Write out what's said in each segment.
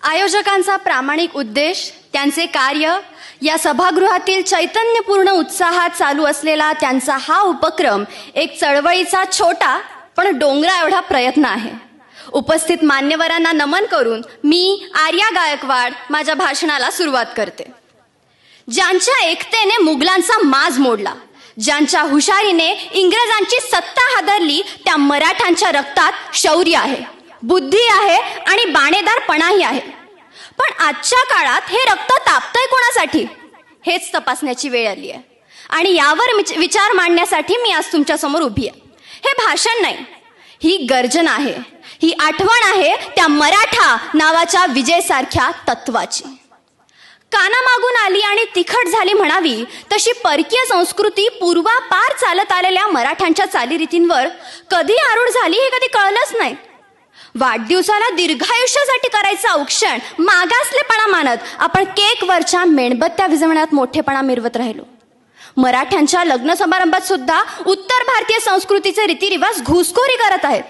आयोजकांचा प्रामाणिक उद्देश, त्यांचे कार्य, या सभागृहातील चैतन्यपूर्ण उत्साहात चालू असलेला त्यांचा हा उपक्रम एक चळवळीचा छोटा पण डोंगरा एवढा प्रयत्न आहे. उपस्थित मान्यवरांना नमन करून मी आर्या गायकवाड माझ्या भाषणाला सुरुवात करते. ज्यांच्या एकतेने मुघलांचा माज मोडला, ज्यांच्या हुशारीने इंग्रजांची सत्ता हादरली, त्या मराठ्यांच्या रक्तात शौर्य आहे, बुद्धी आहे आणि बाणेदारपणाही आहे. पण आजच्या काळात हे रक्त तापतंय कोणासाठी, हेच तपासण्याची वेळ आली आहे. आणि यावर विचार मांडण्यासाठी मी आज तुमच्या समोर उभी आहे. हे भाषण नाही, ही गर्जना आहे, ही आठवण आहे त्या मराठा नावाच्या विजयसारख्या तत्वाची. कानामागून आली आणि तिखट झाली म्हणावी तशी परकीय संस्कृती पूर्वापार चालत आलेल्या मराठ्यांच्या चालीरीतींवर कधी आरूढ झाली हे कधी कळलंच नाही. वाढदिवसाला दीर्घायुष्यासाठी करायचा औक्षण मागासलेपणा मानत आपण केकवरच्या मेणबत्त्या विझवण्यात मोठेपणा मिरवत राहिलो. मराठ्यांच्या लग्न समारंभात सुद्धा उत्तर भारतीय संस्कृतीचे रीतिरिवाज घुसखोरी करत आहेत.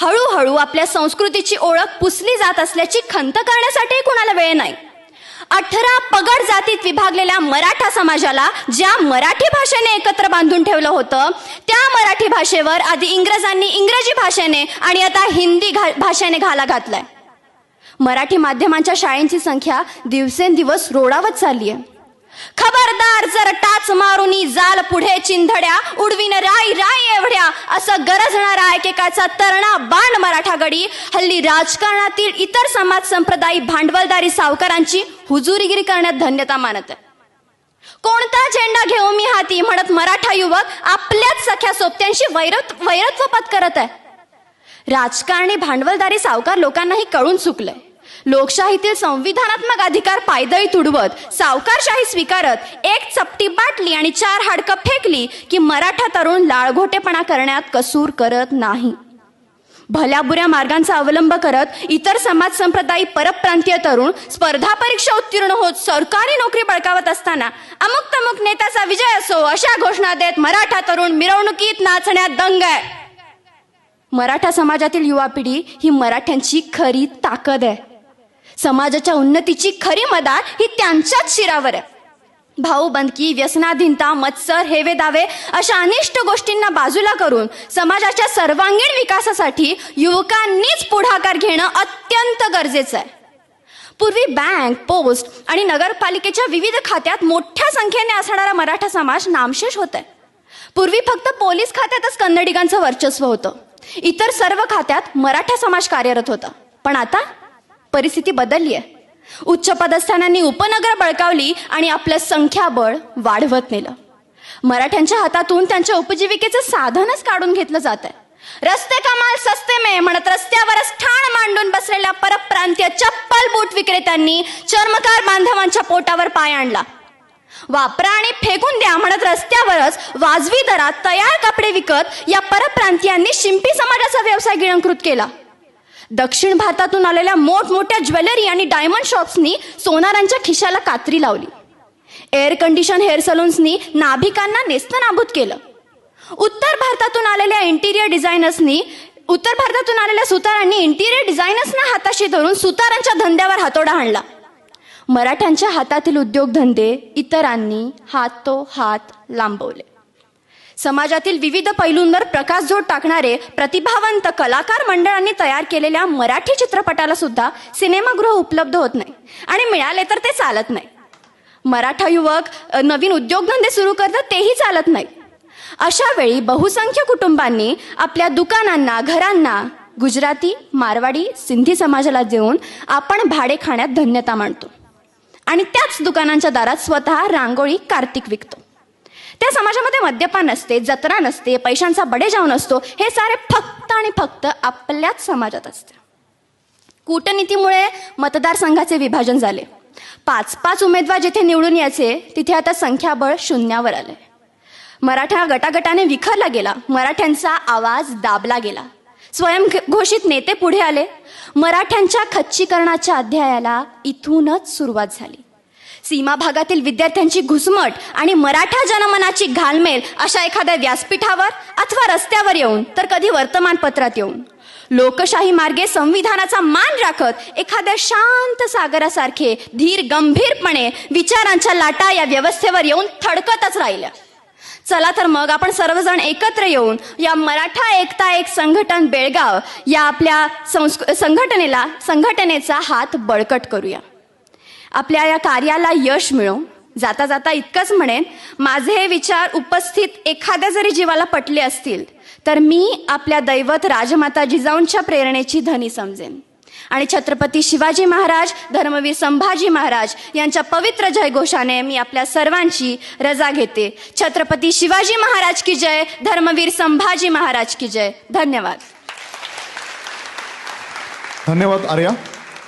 हळूहळू आपल्या संस्कृतीची ओळख पुसली जात असल्याची खंत करण्यासाठी कुणाला वेळ नाही. 18 पगड जातीत विभागलेल्या मराठा समाजाला ज्या मराठी भाषेने एकत्र बांधून ठेवलं होतं, त्या मराठी भाषेवर आधी इंग्रजांनी इंग्रजी भाषेने आणि आता हिंदी भाषेने घाला घातलाय. मराठी माध्यमांच्या शाळेंची संख्या दिवसेंदिवस रोडावत चालली आहे. खबरदार जर टाच मारुनी जाल पुढे चिंधड्या, उडवीन राई राई एवढ्या असं गरजणारा एकेकाचा तरणा बाण मराठा गडी हल्ली राजकारणातील इतर समाज संप्रदायी भांडवलदारी सावकारांची हुजुरीगिरी करण्यात धन्यता मानत आहे. कोणता झेंडा घेऊ मी हाती म्हणत मराठा युवक आपल्याच सख्या सोबत्यांशी वैरत्व पत्करत आहे. राजकारणी भांडवलदारी सावकार लोकांनाही कळून चुकलंय. लोकशाहीतील संविधानात्मक अधिकार पायदळी तुडवत सावकारशाही स्वीकारत एक चपटी बाटली आणि 4 हाडकं फेकली की मराठा तरुण लाळघोटेपणा करण्यात कसूर करत नाही. भल्या बुऱ्या मार्गांचा अवलंब करत इतर समाज संप्रदायी परप्रांतीय तरुण स्पर्धा परीक्षा उत्तीर्ण होत सरकारी नोकरी बळकावत असताना अमुक तमुक नेत्याचा विजय असो अशा घोषणा देत मराठा तरुण मिरवणुकीत नाचण्यात दंग आहे. मराठा समाजातील युवा पिढी ही मराठ्यांची खरी ताकद आहे. समाजाच्या उन्नतीची खरी मदार ही त्यांच्याच शिरावर आहे. भाऊबंदकी, व्यसनाधीनता, मत्सर, हेवे दावे अशा अनिष्ट गोष्टींना बाजूला करून समाजाच्या सर्वांगीण विकासासाठी युवकांनीच पुढाकार घेणं अत्यंत गरजेचं आहे. पूर्वी बँक, पोस्ट आणि नगरपालिकेच्या विविध खात्यात मोठ्या संख्येने असणारा मराठा समाज नामशेष होत आहे. पूर्वी फक्त पोलीस खात्यातच कन्नडिगांचं वर्चस्व होतं. इतर सर्व खात्यात मराठा समाज कार्यरत होता. पण आता परिस्थिती बदलली आहे. उच्च पदस्थानांनी उपनगर बळकावली आणि आपलं संख्याबळ वाढवत नेलं. मराठ्यांच्या हातातून त्यांच्या उपजीविकेचं साधनच काढून घेतलं जात आहे. रस्ते कमाल सस्ते में म्हणत रस्त्यावरच ठाण मांडून बसलेल्या परप्रांतीय चप्पल बूट विक्रेत्यांनी चर्मकार बांधवांच्या पोटावर पाय आणला. वापरा आणि फेकून द्या म्हणत रस्त्यावरच वाजवी दरात तयार कपडे विकत या परप्रांतीयांनी शिंपी समाजाचा व्यवसाय गिळंकृत केला. दक्षिण भारतातून आलेल्या मोठमोठ्या ज्वेलरी आणि डायमंड शॉप्सनी सोनारांच्या खिशाला कात्री लावली. एअर कंडिशन हेअर सलून्सनी नाभिकांना नेस्तनाबूत केलं. उत्तर भारतातून आलेल्या सुतारांनी इंटिरियर डिझायनर्सना हाताशी धरून सुतारांच्या धंद्यावर हातोडा हाणला. मराठ्यांच्या हातातील उद्योगधंदे इतरांनी हातोहात लांबवले. समाजातील विविध पैलूंवर प्रकाशझोत टाकणारे प्रतिभावंत कलाकार मंडळांनी तयार केलेल्या मराठी चित्रपटाला सुद्धा सिनेमागृह उपलब्ध होत नाही आणि मिळाले तर ते चालत नाही. मराठा युवक नवीन उद्योगधंदे सुरू करतात तेही चालत नाही. अशा वेळी बहुसंख्य कुटुंबांनी आपल्या दुकानांना, घरांना गुजराती, मारवाडी, सिंधी समाजाला देऊन आपण भाडे खाण्यात धन्यता मानतो आणि त्याच दुकानांच्या दारात स्वतः रांगोळी, कार्तिक विकतो. त्या समाजामध्ये मद्यपान नसते, जत्रा नसते, पैशांचा बडेजाव नसतो. हे सारे फक्त आणि फक्त आपल्याच समाजात असते. कूटनीतीमुळे मतदारसंघाचे विभाजन झाले. 5-5 उमेदवार जिथे निवडून यायचे तिथे आता संख्याबळ 0वर आले. मराठा गटागटाने विखरला गेला. मराठ्यांचा आवाज दाबला गेला. स्वयंघोषित नेते पुढे आले. मराठ्यांच्या खच्चीकरणाच्या अध्यायाला इथूनच सुरुवात झाली. सीमा भागातील विद्यार्थ्यांची घुसमट आणि मराठा जनमनाची घालमेल अशा एखाद्या व्यासपीठावर अथवा रस्त्यावर येऊन तर कधी वर्तमानपत्रात येऊन लोकशाही मार्गे संविधानाचा मान राखत एखाद्या शांत सागरासारखे धीर गंभीरपणे विचारांच्या लाटा या व्यवस्थेवर येऊन थडकतच राहिल्या. चला तर मग आपण सर्वजण एकत्र येऊन या मराठा एकता एक संघटन बेळगाव या आपल्या संघटनेचा हात बळकट करूया. आपल्या या कार्याला यश मिळो. जाता जाता इतकंच म्हणेन, माझे हे विचार उपस्थित एखाद्या जरी जीवाला पटले असतील तर मी आपल्या दैवत राजमाता जिजाऊंच्या प्रेरणेची धनी समजेन आणि छत्रपती शिवाजी महाराज, धर्मवीर संभाजी महाराज यांच्या पवित्र जयघोषाने मी आपल्या सर्वांची रजा घेते. छत्रपती शिवाजी महाराज की जय, धर्मवीर संभाजी महाराज की जय. धन्यवाद. धन्यवाद आर्या.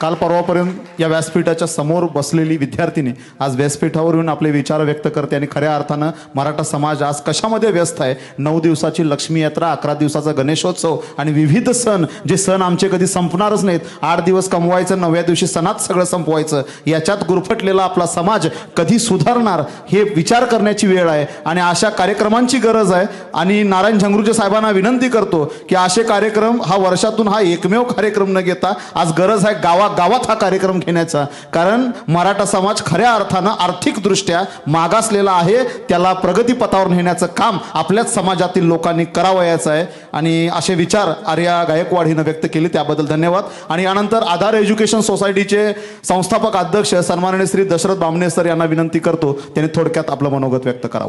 काल परवापर्यंत या व्यासपीठाच्या समोर बसलेली विद्यार्थिनी आज व्यासपीठावर येऊन आपले विचार व्यक्त करते आणि खऱ्या अर्थानं मराठा समाज आज कशामध्ये व्यस्त आहे. 9 दिवसाची लक्ष्मी यात्रा, 11 दिवसाचा गणेशोत्सव आणि विविध सण, जे सण आमचे कधी संपणारच नाहीत. 8 दिवस कमवायचं, 9व्या दिवशी सणात सगळं संपवायचं, याच्यात गुरफटलेला आपला समाज कधी सुधारणार हे विचार करण्याची वेळ आहे आणि अशा कार्यक्रमांची गरज आहे. आणि नारायण झंगरुजे साहेबांना विनंती करतो की असे कार्यक्रम हा वर्षातून हा एकमेव कार्यक्रम न घेता आज गरज आहे गावात हा कार्यक्रम घेण्याचा. कारण मराठा समाज खऱ्या अर्थानं आर्थिकदृष्ट्या मागासलेला आहे. त्याला प्रगतीपथावर नेण्याचं काम आपल्याच समाजातील लोकांनी करावयाचं आहे. आणि असे विचार आर्या गायकवाड हिनं व्यक्त केले, त्याबद्दल धन्यवाद. आणि यानंतर आधार एज्युकेशन सोसायटीचे संस्थापक अध्यक्ष सन्माननीय श्री दशरथ बामणे सर यांना विनंती करतो त्यांनी थोडक्यात आपलं मनोगत व्यक्त करावं.